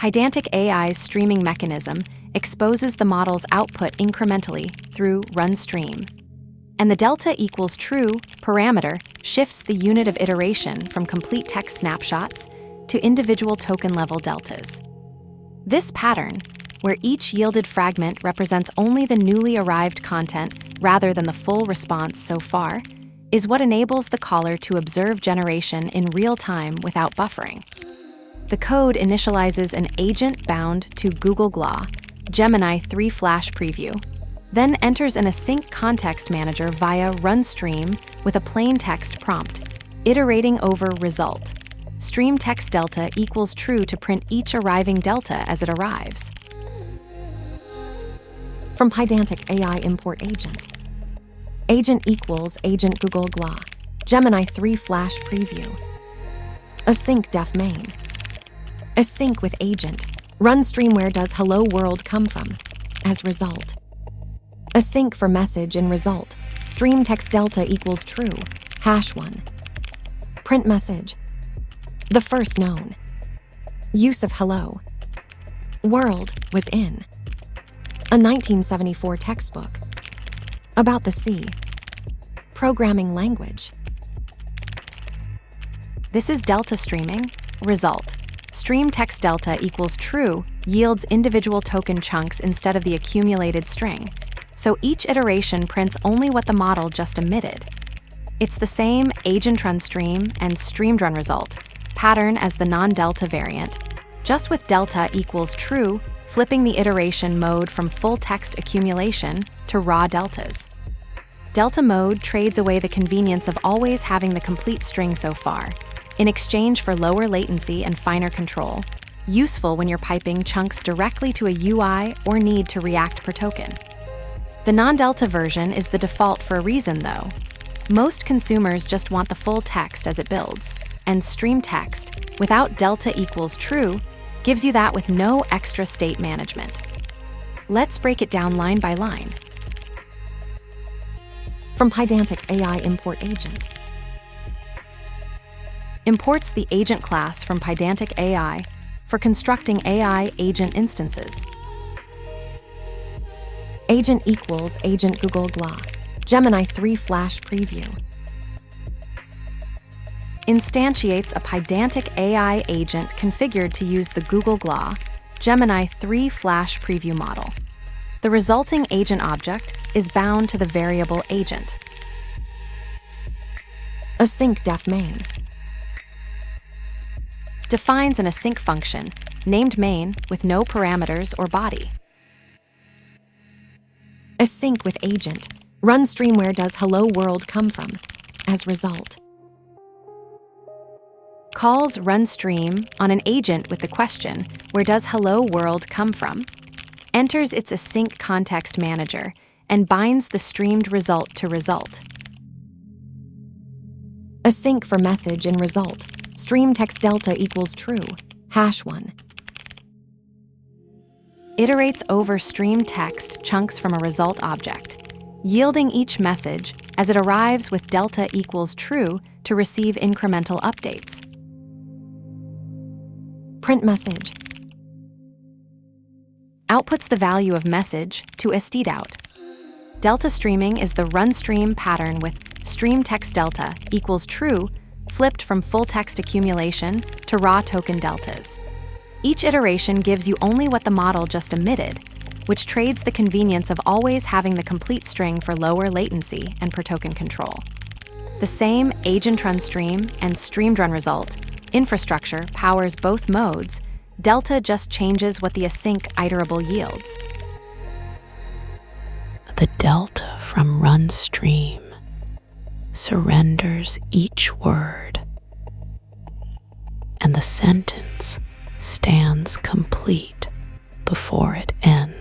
Pydantic AI's streaming mechanism exposes the model's output incrementally through runStream. And the delta equals true parameter shifts the unit of iteration from complete text snapshots to individual token-level deltas. This pattern, where each yielded fragment represents only the newly arrived content rather than the full response so far, is what enables the caller to observe generation in real time without buffering. The code initializes an agent bound to Google GLA Gemini 3 Flash Preview, then enters an Async context manager via runStream with a plain text prompt, iterating over result. Stream text delta equals true to print each arriving delta as it arrives. From Pydantic AI import agent. Agent equals agent Google GLA Gemini 3 Flash Preview. Async def main. Async with agent. runStream where does hello world come from? As result. Async for message in result. Stream text delta equals true. #1. Print message. The first known. Use of hello. World was in. A 1974 textbook. About the sea. Programming language. This is delta streaming. Result. Stream text delta equals true yields individual token chunks instead of the accumulated string, so each iteration prints only what the model just emitted. It's the same agent run stream and streamed run result pattern as the non-delta variant, just with delta equals true, flipping the iteration mode from full text accumulation to raw deltas. Delta mode trades away the convenience of always having the complete string so far, in exchange for lower latency and finer control, useful when you're piping chunks directly to a UI or need to react per token. The non-delta version is the default for a reason, though. Most consumers just want the full text as it builds, and stream text, without delta equals true, gives you that with no extra state management. Let's break it down line by line. From Pydantic AI import agent. Imports the agent class from Pydantic AI for constructing AI agent instances. Agent equals agent Google GLA Gemini 3 Flash Preview. Instantiates a Pydantic AI agent configured to use the Google GLA Gemini 3 Flash Preview model. The resulting agent object is bound to the variable agent. Async def main. Defines an async function, named main, with no parameters or body. Async with agent. runStream where does hello world come from? As result. Calls runStream on an agent with the question, where does hello world come from? Enters its async context manager and binds the streamed result to result. Async for message in result. Stream text delta equals true. #1. Iterates over stream text chunks from a result object, yielding each message as it arrives with delta equals true to receive incremental updates. Print message. Outputs the value of message to stdout. Delta streaming is the runStream pattern with stream text delta equals true flipped from full text accumulation to raw token deltas. Each iteration gives you only what the model just emitted, which trades the convenience of always having the complete string for lower latency and per token control. The same agent run stream and streamed run result infrastructure powers both modes. Delta just changes what the async iterable yields. The delta from runStream surrenders each word, and the sentence stands complete before it ends.